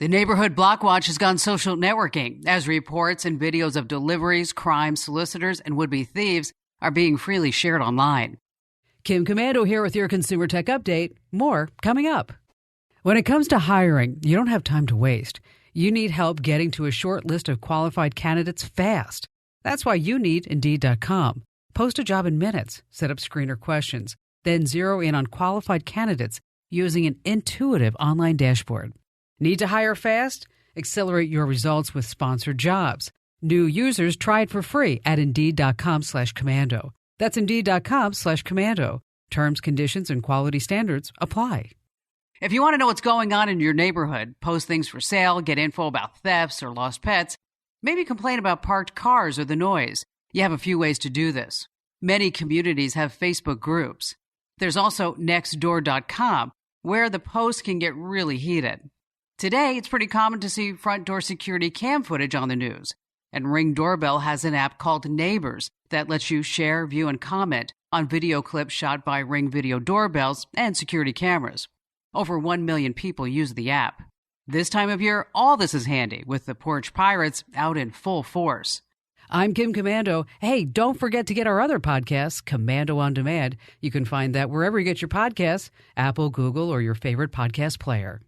The neighborhood block watch has gone social networking as reports and videos of deliveries, crime, solicitors, and would-be thieves are being freely shared online. Kim Komando here with your Consumer Tech Update. More coming up. When it comes to hiring, you don't have time to waste. You need help getting to a short list of qualified candidates fast. That's why you need Indeed.com. Post a job in minutes, set up screener questions, then zero in on qualified candidates using an intuitive online dashboard. Need to hire fast? Accelerate your results with sponsored jobs. New users try it for free at Indeed.com/Komando. That's Indeed.com/Komando. Terms, conditions, and quality standards apply. If you want to know what's going on in your neighborhood, post things for sale, get info about thefts or lost pets, maybe complain about parked cars or the noise, you have a few ways to do this. Many communities have Facebook groups. There's also Nextdoor.com, where the posts can get really heated. Today, it's pretty common to see front door security cam footage on the news. And Ring Doorbell has an app called Neighbors that lets you share, view, and comment on video clips shot by Ring video doorbells and security cameras. Over 1 million people use the app. This time of year, all this is handy with the porch pirates out in full force. I'm Kim Komando. Hey, don't forget to get our other podcast, Komando on Demand. You can find that wherever you get your podcasts, Apple, Google, or your favorite podcast player.